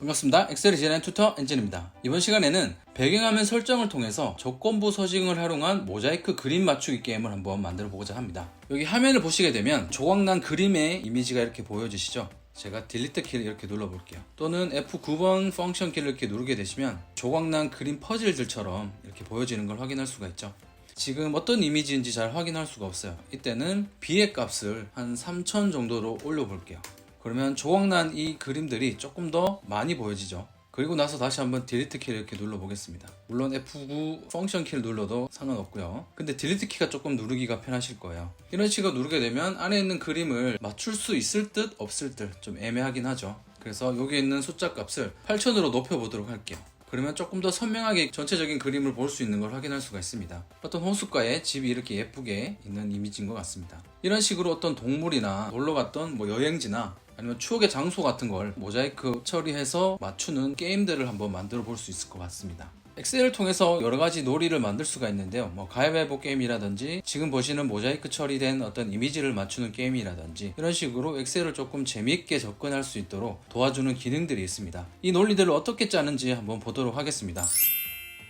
반갑습니다. 엑셀을 디자인하는 튜터 엔진입니다. 이번 시간에는 배경화면 설정을 통해서 조건부 서식을 활용한 모자이크 그림 맞추기 게임을 한번 만들어 보고자 합니다. 여기 화면을 보시게 되면 조각난 그림의 이미지가 이렇게 보여지시죠? 제가 딜리트 키를 이렇게 눌러 볼게요. 또는 F9번 펑션 키를 이렇게 누르게 되시면 조각난 그림 퍼즐들처럼 이렇게 보여지는 걸 확인할 수가 있죠. 지금 어떤 이미지인지 잘 확인할 수가 없어요. 이때는 B의 값을 한 3000 정도로 올려 볼게요. 그러면 조각난 이 그림들이 조금 더 많이 보여지죠. 그리고 나서 다시 한번 딜리트 키를 이렇게 눌러 보겠습니다. 물론 F9 펑션 키를 눌러도 상관없고요. 근데 딜리트 키가 조금 누르기가 편하실 거예요. 이런 식으로 누르게 되면 안에 있는 그림을 맞출 수 있을 듯 없을 듯 좀 애매하긴 하죠. 그래서 여기 있는 숫자 값을 8000으로 높여 보도록 할게요. 그러면 조금 더 선명하게 전체적인 그림을 볼 수 있는 걸 확인할 수가 있습니다. 어떤 호숫가에 집이 이렇게 예쁘게 있는 이미지인 것 같습니다. 이런 식으로 어떤 동물이나 놀러 갔던 여행지나 아니면 추억의 장소 같은 걸 모자이크 처리해서 맞추는 게임들을 한번 만들어 볼 수 있을 것 같습니다. 엑셀을 통해서 여러 가지 놀이를 만들 수가 있는데요. 가위바위보 게임이라든지 지금 보시는 모자이크 처리된 어떤 이미지를 맞추는 게임이라든지 이런 식으로 엑셀을 조금 재미있게 접근할 수 있도록 도와주는 기능들이 있습니다. 이 논리들을 어떻게 짜는지 한번 보도록 하겠습니다.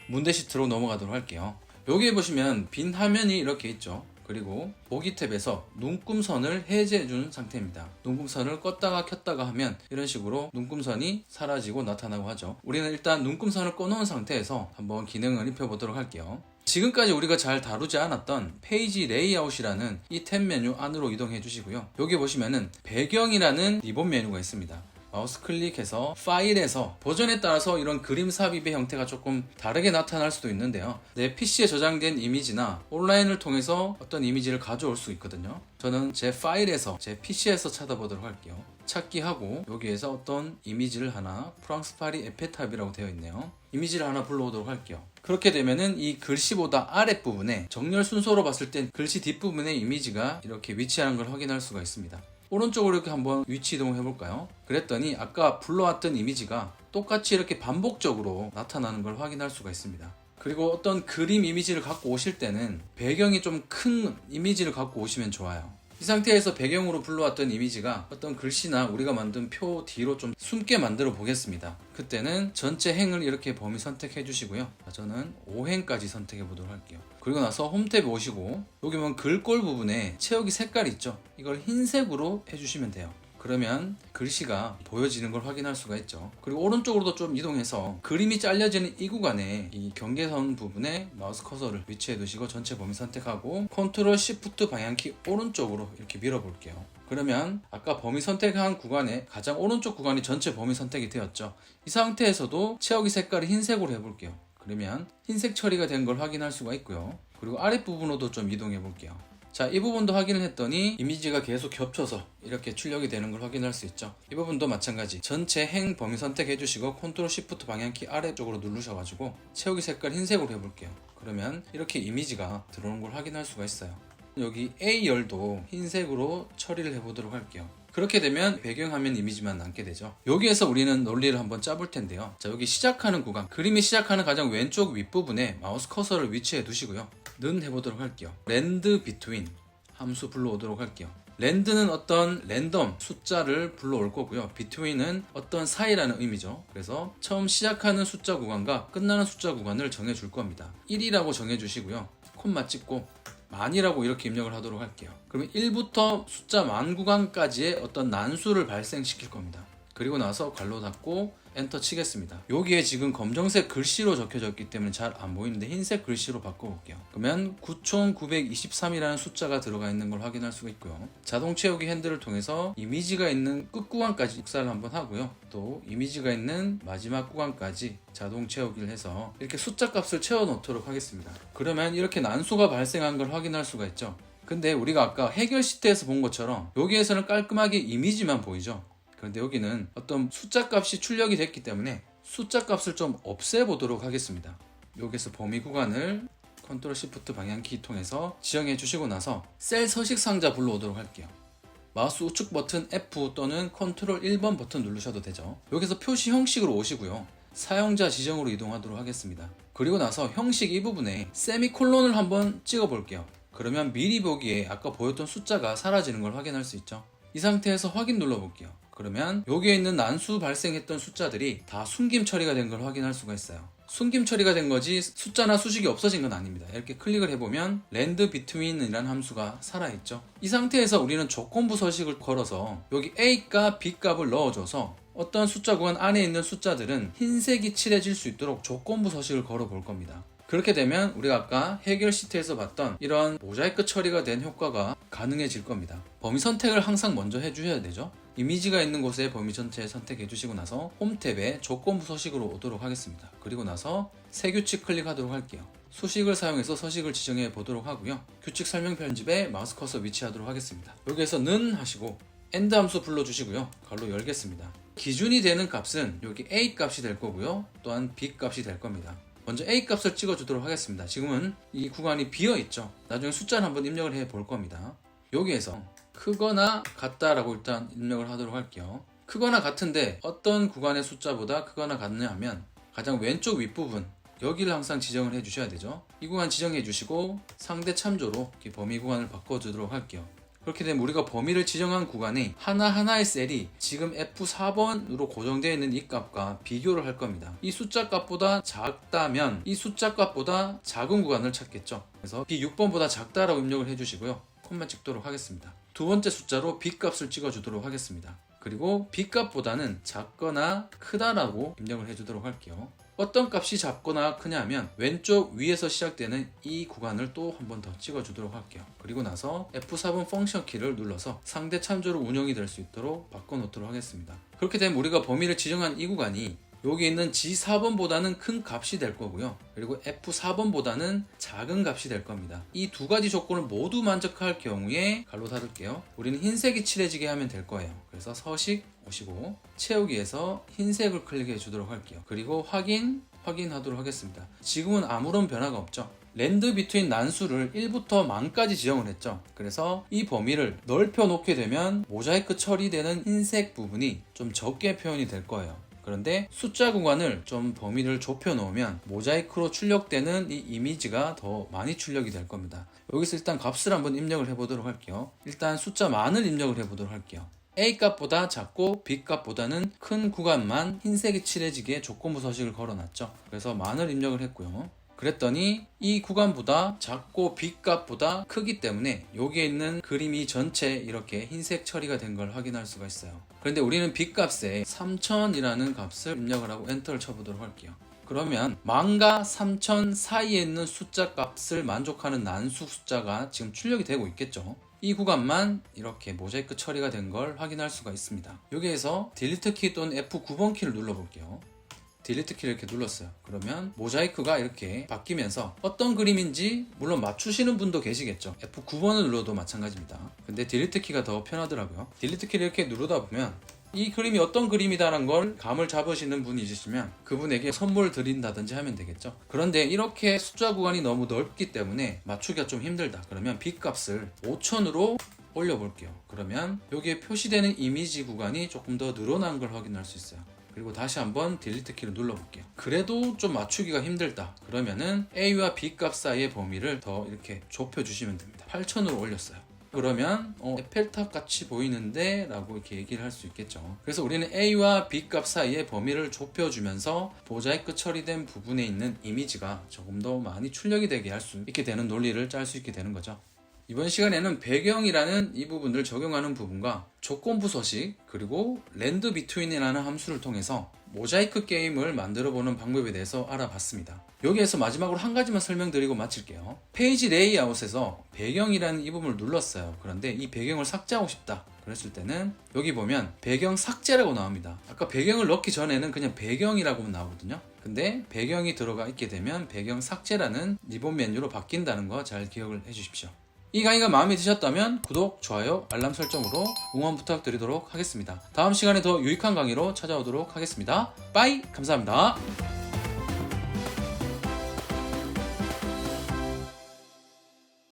문대 시트로 넘어가도록 할게요. 여기에 보시면 빈 화면이 이렇게 있죠. 그리고 보기 탭에서 눈금선을 해제해 준 상태입니다. 눈금선을 껐다가 켰다가 하면 이런 식으로 눈금선이 사라지고 나타나고 하죠. 우리는 일단 눈금선을 꺼놓은 상태에서 한번 기능을 입혀보도록 할게요. 지금까지 우리가 잘 다루지 않았던 페이지 레이아웃이라는 이 탭 메뉴 안으로 이동해 주시고요. 여기 보시면은 배경이라는 리본 메뉴가 있습니다. 마우스 클릭해서 파일에서 버전에 따라서 이런 그림 삽입의 형태가 조금 다르게 나타날 수도 있는데요. 내 PC에 저장된 이미지나 온라인을 통해서 어떤 이미지를 가져올 수 있거든요. 저는 제 파일에서 제 PC에서 찾아보도록 할게요. 찾기 하고 여기에서 어떤 이미지를 하나 프랑스 파리 에펠탑이라고 되어 있네요. 이미지를 하나 불러오도록 할게요. 그렇게 되면은 이 글씨보다 아랫부분에 정렬 순서로 봤을 땐 글씨 뒷부분에 이미지가 이렇게 위치하는 걸 확인할 수가 있습니다. 오른쪽으로 이렇게 한번 위치 이동해 볼까요? 그랬더니 아까 불러왔던 이미지가 똑같이 이렇게 반복적으로 나타나는 걸 확인할 수가 있습니다. 그리고 어떤 그림 이미지를 갖고 오실 때는 배경이 좀 큰 이미지를 갖고 오시면 좋아요. 이 상태에서 배경으로 불러왔던 이미지가 어떤 글씨나 우리가 만든 표 뒤로 좀 숨게 만들어 보겠습니다. 그때는 전체 행을 이렇게 범위 선택해 주시고요. 저는 5행까지 선택해 보도록 할게요. 그리고 나서 홈 탭에 오시고 여기 보면 글꼴 부분에 채우기 색깔 있죠? 이걸 흰색으로 해주시면 돼요. 그러면 글씨가 보여지는 걸 확인할 수가 있죠. 그리고 오른쪽으로도 좀 이동해서 그림이 잘려지는 이 구간에 이 경계선 부분에 마우스 커서를 위치해 두시고 전체 범위 선택하고 컨트롤 시프트 방향키 오른쪽으로 이렇게 밀어 볼게요. 그러면 아까 범위 선택한 구간에 가장 오른쪽 구간이 전체 범위 선택이 되었죠. 이 상태에서도 채우기 색깔을 흰색으로 해볼게요. 그러면 흰색 처리가 된 걸 확인할 수가 있고요. 그리고 아랫부분으로도 좀 이동해 볼게요. 자, 이 부분도 확인을 했더니 이미지가 계속 겹쳐서 이렇게 출력이 되는 걸 확인할 수 있죠. 이 부분도 마찬가지 전체 행 범위 선택해 주시고 컨트롤 시프트 방향키 아래쪽으로 누르셔가지고 채우기 색깔 흰색으로 해볼게요. 그러면 이렇게 이미지가 들어오는 걸 확인할 수가 있어요. 여기 A열도 흰색으로 처리를 해보도록 할게요. 그렇게 되면 배경화면 이미지만 남게 되죠. 여기에서 우리는 논리를 한번 짜볼 텐데요. 자, 여기 시작하는 구간, 그림이 시작하는 가장 왼쪽 윗부분에 마우스 커서를 위치해 두시고요. 는 해보도록 할게요. 랜드 비트윈 함수 불러오도록 할게요. 랜드는 어떤 랜덤 숫자를 불러올 거고요. 비트윈은 어떤 사이라는 의미죠. 그래서 처음 시작하는 숫자 구간과 끝나는 숫자 구간을 정해줄 겁니다. 1이라고 정해주시고요. 콤마 찍고 만이라고 이렇게 입력을 하도록 할게요. 그러면 1부터 숫자 만 구간까지의 어떤 난수를 발생시킬 겁니다. 그리고 나서 괄호 닫고 엔터 치겠습니다. 여기에 지금 검정색 글씨로 적혀져 있기 때문에 잘 안 보이는데 흰색 글씨로 바꿔볼게요. 그러면 9923이라는 숫자가 들어가 있는 걸 확인할 수가 있고요. 자동 채우기 핸들을 통해서 이미지가 있는 끝 구간까지 복사를 한번 하고요. 또 이미지가 있는 마지막 구간까지 자동 채우기를 해서 이렇게 숫자 값을 채워 놓도록 하겠습니다. 그러면 이렇게 난수가 발생한 걸 확인할 수가 있죠. 근데 우리가 아까 해결 시트에서 본 것처럼 여기에서는 깔끔하게 이미지만 보이죠. 그런데 여기는 어떤 숫자 값이 출력이 됐기 때문에 숫자 값을 좀 없애보도록 하겠습니다. 여기서 범위 구간을 컨트롤 시프트 방향키 통해서 지정해 주시고 나서 셀 서식 상자 불러오도록 할게요. 마우스 우측 버튼 F 또는 컨트롤 1번 버튼 누르셔도 되죠. 여기서 표시 형식으로 오시고요. 사용자 지정으로 이동하도록 하겠습니다. 그리고 나서 형식 이 부분에 세미콜론을 한번 찍어 볼게요. 그러면 미리 보기에 아까 보였던 숫자가 사라지는 걸 확인할 수 있죠. 이 상태에서 확인 눌러볼게요. 그러면 여기에 있는 난수 발생했던 숫자들이 다 숨김 처리가 된 걸 확인할 수가 있어요. 숨김 처리가 된 거지 숫자나 수식이 없어진 건 아닙니다. 이렇게 클릭을 해보면 land between이라는 함수가 살아있죠. 이 상태에서 우리는 조건부 서식을 걸어서 여기 A값, B값을 넣어줘서 어떤 숫자 구간 안에 있는 숫자들은 흰색이 칠해질 수 있도록 조건부 서식을 걸어 볼 겁니다. 그렇게 되면 우리가 아까 해결 시트에서 봤던 이런 모자이크 처리가 된 효과가 가능해질 겁니다. 범위 선택을 항상 먼저 해주셔야 되죠. 이미지가 있는 곳에 범위 전체 선택해 주시고 나서 홈 탭에 조건부 서식으로 오도록 하겠습니다. 그리고 나서 새 규칙 클릭하도록 할게요. 수식을 사용해서 서식을 지정해 보도록 하고요. 규칙 설명 편집에 마우스 커서 위치하도록 하겠습니다. 여기에서 는 하시고 end 함수 불러주시고요. 괄호 열겠습니다. 기준이 되는 값은 여기 A 값이 될 거고요. 또한 B 값이 될 겁니다. 먼저 A 값을 찍어주도록 하겠습니다. 지금은 이 구간이 비어있죠. 나중에 숫자를 한번 입력을 해 볼 겁니다. 여기에서 크거나 같다라고 일단 입력을 하도록 할게요. 크거나 같은데 어떤 구간의 숫자보다 크거나 같냐 하면 가장 왼쪽 윗부분 여기를 항상 지정을 해 주셔야 되죠. 이 구간 지정해 주시고 상대 참조로 이렇게 범위 구간을 바꿔주도록 할게요. 그렇게 되면 우리가 범위를 지정한 구간에 하나하나의 셀이 지금 F4번으로 고정되어 있는 이 값과 비교를 할 겁니다. 이 숫자 값보다 작다면 이 숫자 값보다 작은 구간을 찾겠죠. 그래서 B6번보다 작다라고 입력을 해주시고요. 콤마 찍도록 하겠습니다. 두 번째 숫자로 B 값을 찍어주도록 하겠습니다. 그리고 B 값보다는 작거나 크다라고 입력을 해주도록 할게요. 어떤 값이 작거나 크냐면 왼쪽 위에서 시작되는 이 구간을 또 한 번 더 찍어주도록 할게요. 그리고 나서 F4번 펑션 키를 눌러서 상대 참조로 운영이 될 수 있도록 바꿔놓도록 하겠습니다. 그렇게 되면 우리가 범위를 지정한 이 구간이 여기 있는 G4번보다는 큰 값이 될 거고요. 그리고 F4번보다는 작은 값이 될 겁니다. 이 두 가지 조건을 모두 만족할 경우에 괄호 닫을게요. 우리는 흰색이 칠해지게 하면 될 거예요. 그래서 서식 오시고 채우기에서 흰색을 클릭해 주도록 할게요. 그리고 확인하도록 하겠습니다. 지금은 아무런 변화가 없죠. land between 난수를 1부터 만까지 지정을 했죠. 그래서 이 범위를 넓혀 놓게 되면 모자이크 처리되는 흰색 부분이 좀 적게 표현이 될 거예요. 그런데 숫자 구간을 좀 범위를 좁혀 놓으면 모자이크로 출력되는 이 이미지가 더 많이 출력이 될 겁니다. 여기서 일단 값을 한번 입력을 해 보도록 할게요. 일단 숫자 만을 입력을 해 보도록 할게요. A 값보다 작고 B 값보다는 큰 구간만 흰색이 칠해지게 조건부 서식을 걸어놨죠. 그래서 만을 입력을 했고요. 그랬더니 이 구간보다 작고 B 값보다 크기 때문에 여기에 있는 그림이 전체 이렇게 흰색 처리가 된 걸 확인할 수가 있어요. 그런데 우리는 B 값에 3000이라는 값을 입력을 하고 엔터를 쳐보도록 할게요. 그러면 만과 3000 사이에 있는 숫자 값을 만족하는 난수 숫자가 지금 출력이 되고 있겠죠. 이 구간만 이렇게 모자이크 처리가 된 걸 확인할 수가 있습니다. 여기에서 딜리트 키 또는 F9번 키를 눌러볼게요. 딜리트 키를 이렇게 눌렀어요. 그러면 모자이크가 이렇게 바뀌면서 어떤 그림인지 물론 맞추시는 분도 계시겠죠. F9번을 눌러도 마찬가지입니다. 근데 딜리트 키가 더 편하더라고요. 딜리트 키를 이렇게 누르다 보면 이 그림이 어떤 그림이다라는 걸 감을 잡으시는 분이 있으시면 그분에게 선물 드린다든지 하면 되겠죠. 그런데 이렇게 숫자 구간이 너무 넓기 때문에 맞추기가 좀 힘들다. 그러면 B 값을 5000으로 올려볼게요. 그러면 여기에 표시되는 이미지 구간이 조금 더 늘어난 걸 확인할 수 있어요. 그리고 다시 한번 딜리트 키를 눌러볼게요. 그래도 좀 맞추기가 힘들다. 그러면은 A와 B 값 사이의 범위를 더 이렇게 좁혀주시면 됩니다. 8000으로 올렸어요. 그러면 에펠탑 같이 보이는데 라고 이렇게 얘기를 할 수 있겠죠. 그래서 우리는 A와 B 값 사이의 범위를 좁혀주면서 모자이크 처리된 부분에 있는 이미지가 조금 더 많이 출력이 되게 할 수 있게 되는 논리를 짤 수 있게 되는 거죠. 이번 시간에는 배경이라는 이 부분을 적용하는 부분과 조건부 서식 그리고 land between이라는 함수를 통해서 모자이크 게임을 만들어 보는 방법에 대해서 알아봤습니다. 여기에서 마지막으로 한 가지만 설명드리고 마칠게요. 페이지 레이아웃에서 배경이라는 이 부분을 눌렀어요. 그런데 이 배경을 삭제하고 싶다 그랬을 때는 여기 보면 배경 삭제라고 나옵니다. 아까 배경을 넣기 전에는 그냥 배경이라고만 나오거든요. 근데 배경이 들어가 있게 되면 배경 삭제라는 리본 메뉴로 바뀐다는 거 잘 기억을 해 주십시오. 이 강의가 마음에 드셨다면 구독, 좋아요, 알람 설정으로 응원 부탁드리도록 하겠습니다. 다음 시간에 더 유익한 강의로 찾아오도록 하겠습니다. 빠이! 감사합니다.